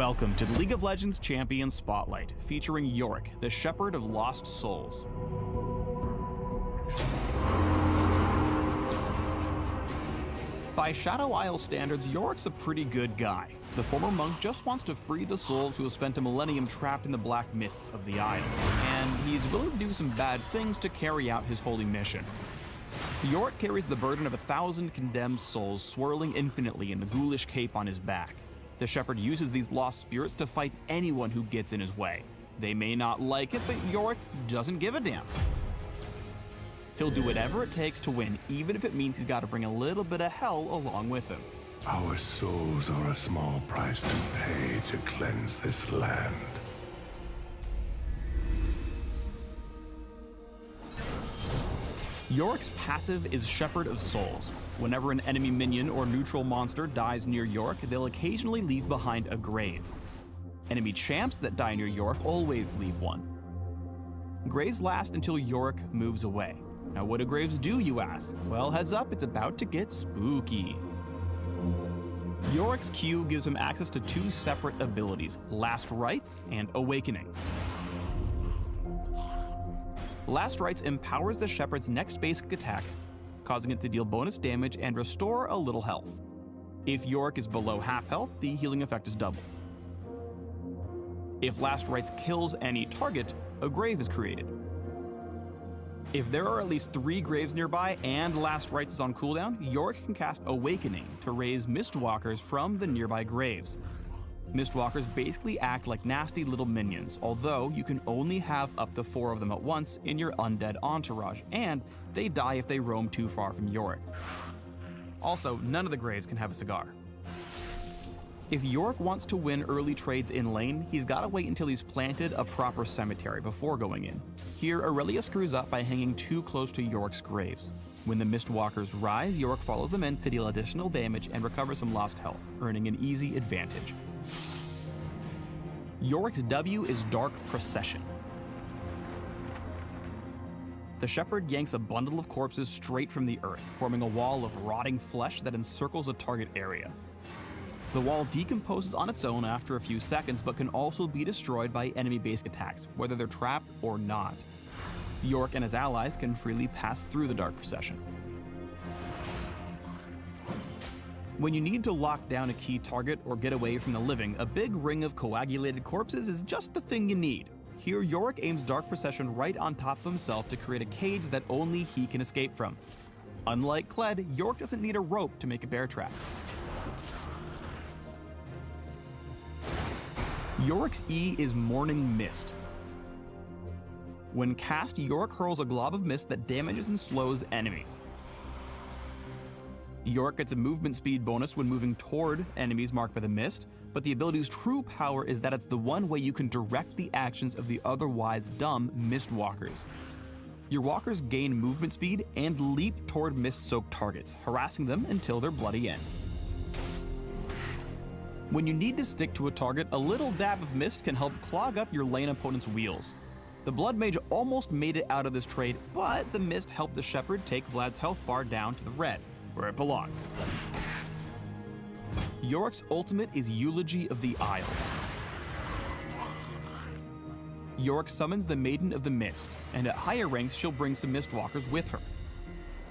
Welcome to the League of Legends Champion Spotlight, featuring Yorick, the Shepherd of Lost Souls. By Shadow Isle standards, Yorick's a pretty good guy. The former monk just wants to free the souls who have spent a millennium trapped in the black mists of the Isles, and he's willing to do some bad things to carry out his holy mission. Yorick carries the burden of 1,000 condemned souls swirling infinitely in the ghoulish cape on his back. The Shepherd uses these lost spirits to fight anyone who gets in his way. They may not like it, but Yorick doesn't give a damn. He'll do whatever it takes to win, even if it means he's got to bring a little bit of hell along with him. Our souls are a small price to pay to cleanse this land. Yorick's passive is Shepherd of Souls. Whenever an enemy minion or neutral monster dies near Yorick, they'll occasionally leave behind a grave. Enemy champs that die near Yorick always leave one. Graves last until Yorick moves away. Now what do graves do, you ask? Well, heads up, it's about to get spooky. Yorick's Q gives him access to two separate abilities, Last Rites and Awakening. Last Rites empowers the Shepherd's next basic attack, causing it to deal bonus damage and restore a little health. If Yorick is below half health, the healing effect is double. If Last Rites kills any target, a grave is created. If there are at least 3 graves nearby and Last Rites is on cooldown, Yorick can cast Awakening to raise Mistwalkers from the nearby graves. Mistwalkers basically act like nasty little minions, although you can only have up to 4 of them at once in your undead entourage, and they die if they roam too far from Yorick. Also, none of the graves can have a cigar. If Yorick wants to win early trades in lane, he's gotta wait until he's planted a proper cemetery before going in. Here, Aurelia screws up by hanging too close to Yorick's graves. When the Mistwalkers rise, Yorick follows them in to deal additional damage and recover some lost health, earning an easy advantage. Yorick's W is Dark Procession. The Shepherd yanks a bundle of corpses straight from the earth, forming a wall of rotting flesh that encircles a target area. The wall decomposes on its own after a few seconds, but can also be destroyed by enemy base attacks, whether they're trapped or not. Yorick and his allies can freely pass through the Dark Procession. When you need to lock down a key target or get away from the living, a big ring of coagulated corpses is just the thing you need. Here, Yorick aims Dark Procession right on top of himself to create a cage that only he can escape from. Unlike Kled, Yorick doesn't need a rope to make a bear trap. Yorick's E is Morning Mist. When cast, Yorick hurls a glob of mist that damages and slows enemies. Yorick gets a movement speed bonus when moving toward enemies marked by the mist, but the ability's true power is that it's the one way you can direct the actions of the otherwise dumb Mistwalkers. Your walkers gain movement speed and leap toward mist-soaked targets, harassing them until their bloody end. When you need to stick to a target, a little dab of mist can help clog up your lane opponent's wheels. The Blood Mage almost made it out of this trade, but the mist helped the Shepherd take Vlad's health bar down to the red, where it belongs. Yorick's ultimate is Eulogy of the Isles. Yorick summons the Maiden of the Mist, and at higher ranks she'll bring some Mistwalkers with her.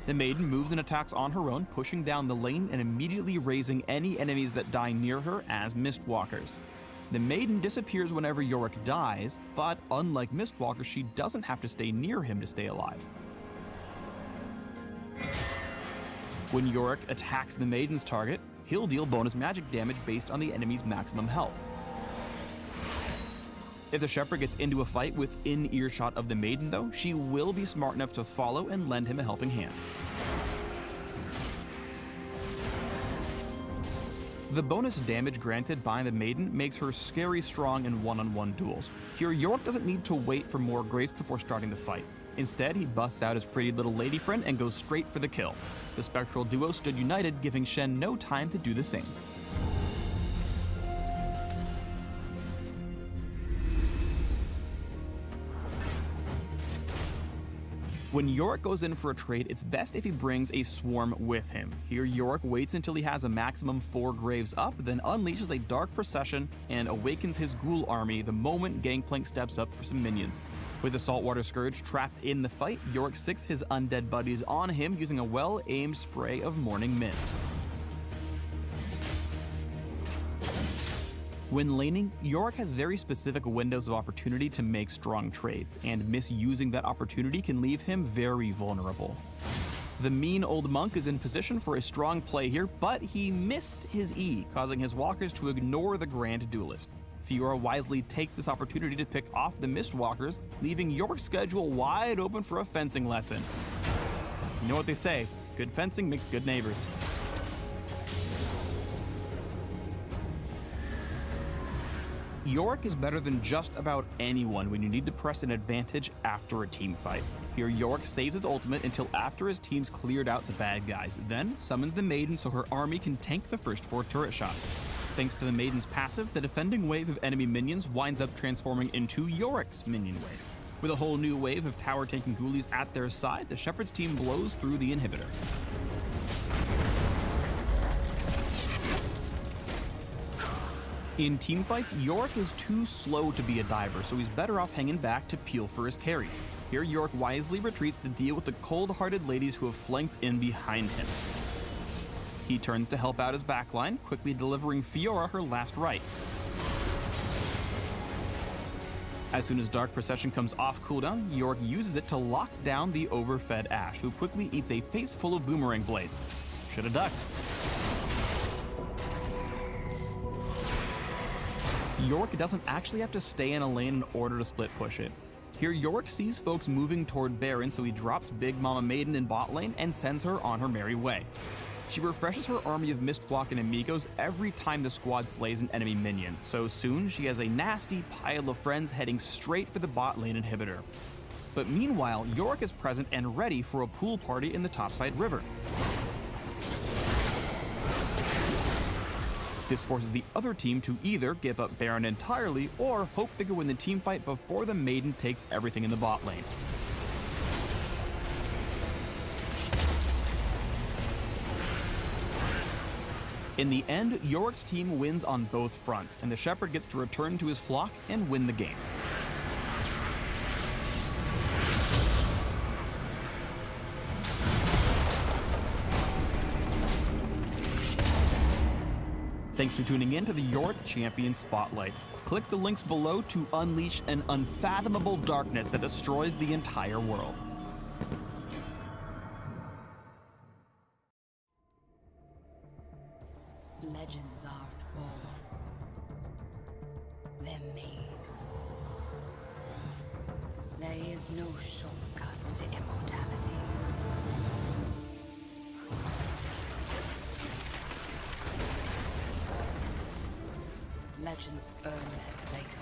The Maiden moves and attacks on her own, pushing down the lane and immediately raising any enemies that die near her as Mistwalkers. The Maiden disappears whenever Yorick dies, but unlike Mistwalkers, she doesn't have to stay near him to stay alive. When Yorick attacks the Maiden's target, he'll deal bonus magic damage based on the enemy's maximum health. If the Shepherd gets into a fight within earshot of the Maiden though, she will be smart enough to follow and lend him a helping hand. The bonus damage granted by the Maiden makes her scary strong in one-on-one duels. Here, Yorick doesn't need to wait for more graves before starting the fight. Instead, he busts out his pretty little lady friend and goes straight for the kill. The spectral duo stood united, giving Shen no time to do the same. When Yorick goes in for a trade, it's best if he brings a swarm with him. Here, Yorick waits until he has a maximum 4 graves up, then unleashes a dark procession and awakens his ghoul army the moment Gangplank steps up for some minions. With the Saltwater Scourge trapped in the fight, Yorick sicks his undead buddies on him using a well-aimed spray of Morning Mist. When laning, Yorick has very specific windows of opportunity to make strong trades, and misusing that opportunity can leave him very vulnerable. The mean old monk is in position for a strong play here, but he missed his E, causing his walkers to ignore the Grand Duelist. Fiora wisely takes this opportunity to pick off the Mistwalkers, leaving Yorick's schedule wide open for a fencing lesson. You know what they say, good fencing makes good neighbors. Yorick is better than just about anyone when you need to press an advantage after a team fight. Here, Yorick saves his ultimate until after his team's cleared out the bad guys, then summons the Maiden so her army can tank the first 4 turret shots. Thanks to the Maiden's passive, the defending wave of enemy minions winds up transforming into Yorick's minion wave. With a whole new wave of tower tanking ghoulies at their side, the Shepherd's team blows through the inhibitor. In teamfights, Yorick is too slow to be a diver, so he's better off hanging back to peel for his carries. Here, Yorick wisely retreats to deal with the cold-hearted ladies who have flanked in behind him. He turns to help out his backline, quickly delivering Fiora her last rites. As soon as Dark Procession comes off cooldown, Yorick uses it to lock down the overfed Ashe, who quickly eats a face full of boomerang blades. Should've ducked. Yorick doesn't actually have to stay in a lane in order to split push it. Here, Yorick sees folks moving toward Baron, so he drops Big Mama Maiden in bot lane and sends her on her merry way. She refreshes her army of Mistwalk and Amigos every time the squad slays an enemy minion, so soon she has a nasty pile of friends heading straight for the bot lane inhibitor. But meanwhile, Yorick is present and ready for a pool party in the topside river. This forces the other team to either give up Baron entirely or hope they can win the teamfight before the Maiden takes everything in the bot lane. In the end, Yorick's team wins on both fronts, and the Shepherd gets to return to his flock and win the game. Thanks for tuning in to the Yorick Champion Spotlight. Click the links below to unleash an unfathomable darkness that destroys the entire world. Legends aren't born. They're made. There is no shortcut to immortality. Legends earn their place